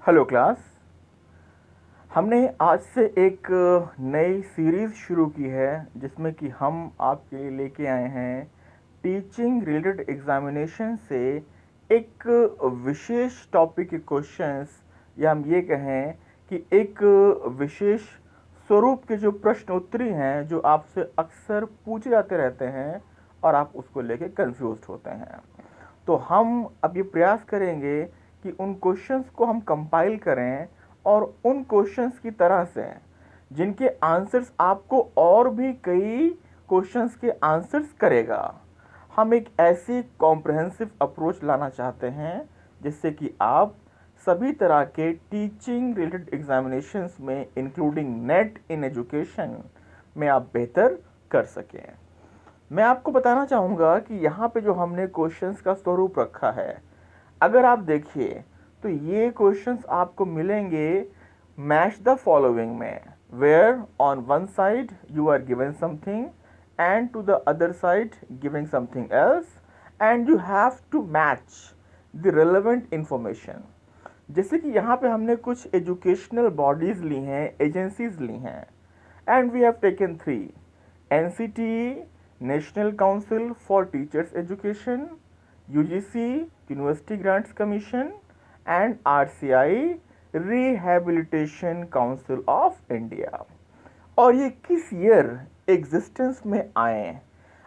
Hello class. हमने आज से एक नई सीरीज़ शुरू की है जिसमें कि हम आपके लिए लेके आए हैं टीचिंग रिलेटेड एग्जामिनेशन से एक विशेष टॉपिक के क्वेश्चंस, या हम ये कहें कि एक विशेष स्वरूप के जो प्रश्न उत्तरी हैं जो आपसे अक्सर पूछे जाते रहते हैं और आप उसको लेके कंफ्यूज होते हैं। तो हम अब ये प्रयास करेंगे कि उन क्वेश्चंस को हम कंपाइल करें और उन क्वेश्चंस की तरह से जिनके आंसर्स आपको और भी कई क्वेश्चंस के आंसर्स करेगा, हम एक ऐसी कॉम्प्रहेंसिव अप्रोच लाना चाहते हैं जिससे कि आप सभी तरह के टीचिंग रिलेटेड एग्जामिनेशंस में इंक्लूडिंग नेट इन एजुकेशन में आप बेहतर कर सकें। मैं आपको बताना चाहूँगा कि यहाँ पे जो हमने क्वेश्चंस का स्वरूप रखा है, अगर आप देखिए तो ये क्वेश्चंस आपको मिलेंगे मैच द फॉलोइंग में, where on one side you are given something and to the other side giving something else and you have to match the relevant information. जैसे कि यहाँ पे हमने कुछ एजुकेशनल बॉडीज ली हैं, एजेंसीज ली हैं, and we have taken 3: NCTE, National Council for Teachers Education, UGC, University Grants Commission, and RCI, Rehabilitation Council of India। और ये किस ईयर एग्जिस्टेंस में आए?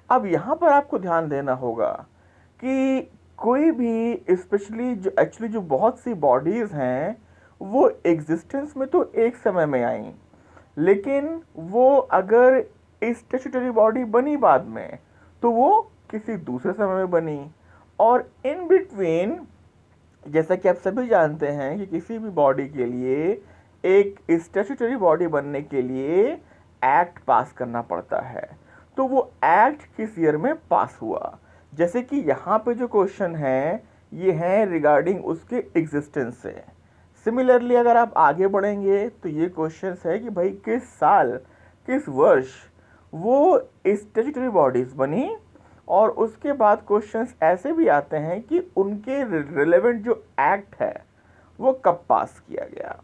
अब यहाँ पर आपको ध्यान देना होगा कि कोई भी स्पेशली जो बहुत सी बॉडीज़ हैं वो एग्जिस्टेंस में तो एक समय में आई, लेकिन वो अगर स्टैट्यूटरी बॉडी बनी बाद में तो वो किसी दूसरे समय में बनी। और इन बिटवीन, जैसा कि आप सभी जानते हैं कि किसी भी बॉडी के लिए एक स्टैट्यूटरी बॉडी बनने के लिए एक्ट पास करना पड़ता है। तो वो एक्ट किस ईयर में पास हुआ? जैसे कि यहाँ पे जो क्वेश्चन है ये है रिगार्डिंग उसके एग्जिस्टेंस से। सिमिलरली अगर आप आगे बढ़ेंगे तो ये क्वेश्चन है कि भाई किस साल, किस वर्ष वो स्टैट्यूटरी बॉडीज बनी। और उसके बाद क्वेश्चंस ऐसे भी आते हैं कि उनके रिलेवेंट जो एक्ट है वो कब पास किया गया।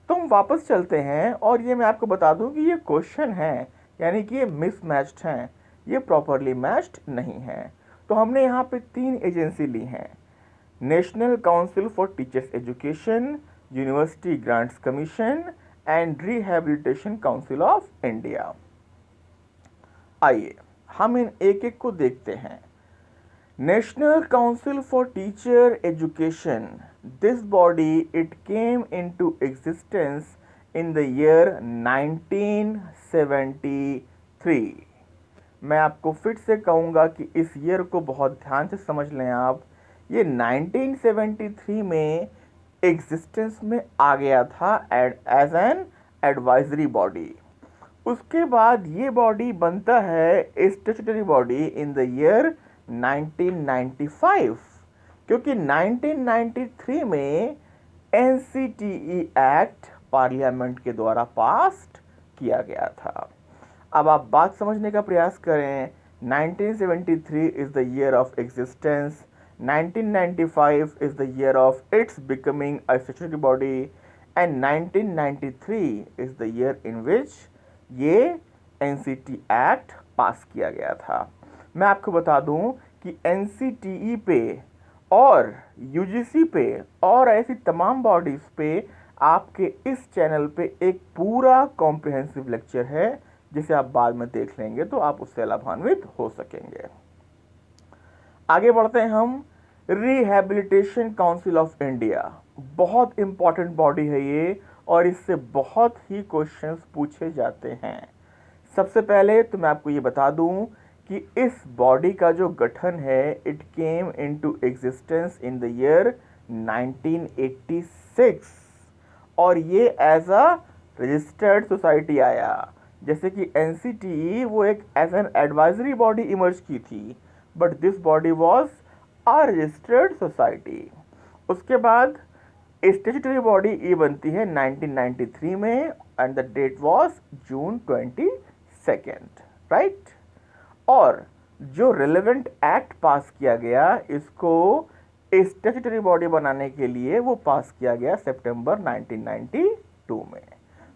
तो हम वापस चलते हैं और ये मैं आपको बता दूं कि ये क्वेश्चन है, यानी कि ये मिसमैच्ड हैं, ये प्रॉपरली मैच्ड नहीं है। तो हमने यहाँ पे 3 एजेंसी ली हैं: national council for teachers education, university grants commission and rehabilitation council of India. आइए हम इन एक एक को देखते हैं। National council for teacher education, this body it came into existence in the year 1973। मैं आपको फिर से कहूँगा कि इस ईयर को बहुत ध्यान से समझ लें आप। ये 1973 में एग्जिस्टेंस में आ गया था एज एन एडवाइजरी बॉडी। उसके बाद ये बॉडी बनता है statutory body in the year 1995, क्योंकि 1993 में NCTE एक्ट पार्लियामेंट के द्वारा पास किया गया था। अब आप बात समझने का प्रयास करें। 1973 is the year of existence, 1995 is the year of its becoming a statutory body, and 1993 is the year in which ये NCT एक्ट पास किया गया था। मैं आपको बता दूं कि NCTE पे और UGC पे और ऐसी तमाम बॉडीज़ पे आपके इस चैनल पे एक पूरा कॉम्प्रिहेंसिव लेक्चर है, जिसे आप बाद में देख लेंगे तो आप उससे लाभान्वित हो सकेंगे। आगे बढ़ते हैं हम। रिहैबिलिटेशन काउंसिल ऑफ इंडिया बहुत इंपॉर्टेंट बॉडी है ये, और इससे बहुत ही क्वेश्चंस पूछे जाते हैं। सबसे पहले तो मैं आपको ये बता दूं कि इस बॉडी का जो गठन है it came into existence in the year 1986, और ये एज अ रजिस्टर्ड सोसाइटी आया। जैसे कि NCTE वो एक as an advisory body emerge की थी, but this body was a registered society. उसके बाद स्टैट्यूटरी बॉडी ये बनती है 1993 में, and the date was June 22, right. और जो रिलेवेंट एक्ट पास किया गया इसको स्टैट्यूटरी बॉडी बनाने के लिए वो पास किया गया सितंबर 1992 में।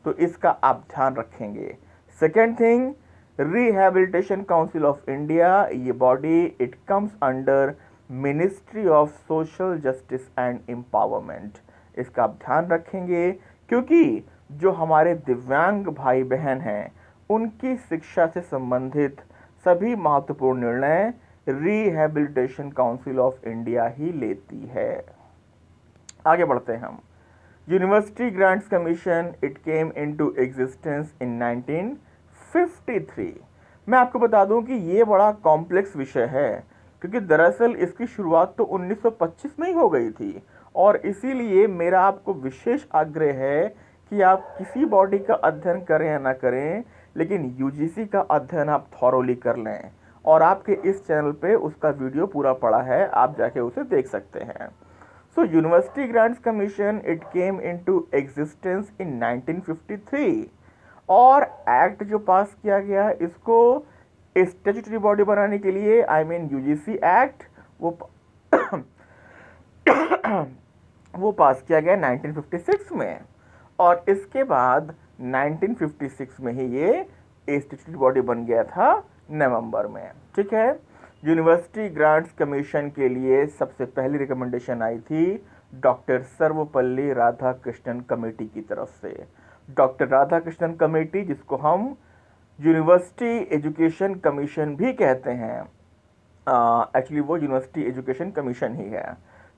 तो इसका आप ध्यान रखेंगे। Second thing, rehabilitation council of India, ये body it comes under ministry of social justice and empowerment. इसका आप ध्यान रखेंगे क्योंकि जो हमारे दिव्यांग भाई बहन हैं उनकी शिक्षा से संबंधित सभी महत्वपूर्ण निर्णय रिहैबिलिटेशन काउंसिल ऑफ इंडिया ही लेती है। आगे बढ़ते हैं हम। University grants commission it came into existence in 1953। मैं आपको बता दूं कि ये बड़ा कॉम्प्लेक्स विषय है क्योंकि दरअसल इसकी शुरुआत तो 1925 में ही हो गई थी और इसीलिए मेरा आपको विशेष आग्रह है कि आप किसी बॉडी का अध्ययन करें या ना करें, लेकिन यूजीसी का अध्ययन आप थॉरोली कर लें और आपके इस चैनल पे उसका वीडियो पूरा पड़ा है, आप जाके उसे देख सकते हैं। So university grants commission it came into existence in 1953 और एक्ट जो पास किया गया इसको स्टैट्यूटरी बॉडी बनाने के लिए, आई मीन यूजीसी एक्ट, वो पास किया गया 1956 में और इसके बाद 1956 में ही ये स्टैट्यूटरी बॉडी बन गया था नवंबर में। ठीक है। यूनिवर्सिटी ग्रांट्स कमीशन के लिए सबसे पहली रिकमेंडेशन आई थी डॉक्टर सर्वपल्ली राधाकृष्णन कमेटी की तरफ से। डॉक्टर राधाकृष्णन कमेटी, जिसको हम यूनिवर्सिटी एजुकेशन कमीशन भी कहते हैं, एक्चुअली वो यूनिवर्सिटी एजुकेशन कमीशन ही है।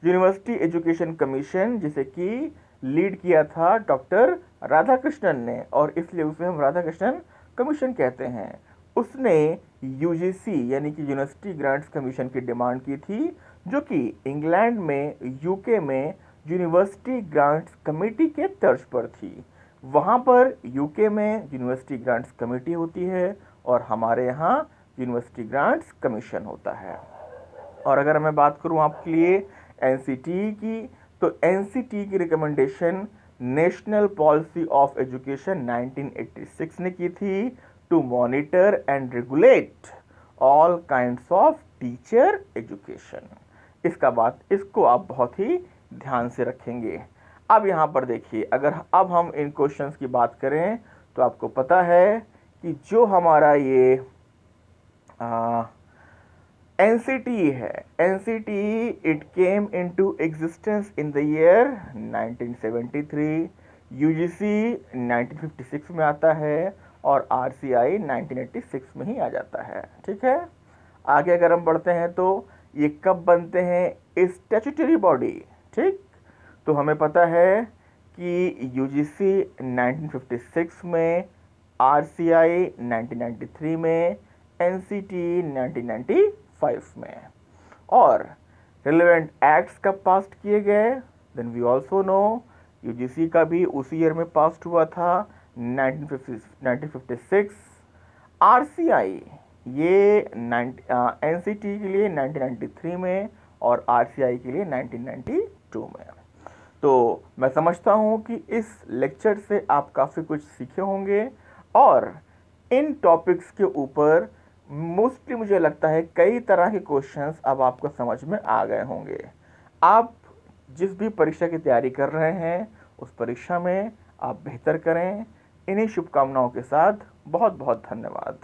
यूनिवर्सिटी एजुकेशन कमीशन जिसे कि लीड किया था डॉक्टर राधाकृष्णन ने और इसलिए उसे हम राधाकृष्णन कमीशन कहते हैं। उसने यूजीसी यानी कि यूनिवर्सिटी ग्रांट्स कमीशन की डिमांड की थी, जो कि इंग्लैंड में, यूके में यूनिवर्सिटी ग्रांट्स कमेटी के तर्ज पर थी। वहाँ पर यूके में यूनिवर्सिटी ग्रांट्स कमेटी होती है और हमारे यहाँ यूनिवर्सिटी ग्रांट्स कमीशन होता है। और अगर मैं बात करूँ आपके लिए एनसीटी की, तो एनसीटी की recommendation national policy of education 1986 ने की थी to monitor and regulate all kinds of teacher education. इसको आप बहुत ही ध्यान से रखेंगे। अब यहाँ पर देखिए, अगर अब हम इन क्वेश्चंस की बात करें तो आपको पता है कि जो हमारा ये एनसीटी है, NCT it came into existence in the year 1973, UGC 1956 में आता है और आरसीआई 1986 में ही आ जाता है। ठीक है। आगे अगर हम बढ़ते हैं तो ये कब बनते हैं स्टैट्यूटरी बॉडी। ठीक, तो हमें पता है कि यूजीसी 1956 में, आरसीआई 1993 में, एनसीटी 1995 में। और रिलेवेंट एक्ट्स कब पास किए गए, then we also know UGC का भी उसी ईयर में पास हुआ था 1956। आरसीआई ये एनसीटी के लिए 1993 में और आरसीआई के लिए 1992 में। तो मैं समझता हूँ कि इस लेक्चर से आप काफ़ी कुछ सीखे होंगे और इन टॉपिक्स के ऊपर मोस्टली मुझे लगता है कई तरह के क्वेश्चंस अब आपको समझ में आ गए होंगे। आप जिस भी परीक्षा की तैयारी कर रहे हैं उस परीक्षा में आप बेहतर करें। इन्हीं शुभकामनाओं के साथ बहुत बहुत धन्यवाद।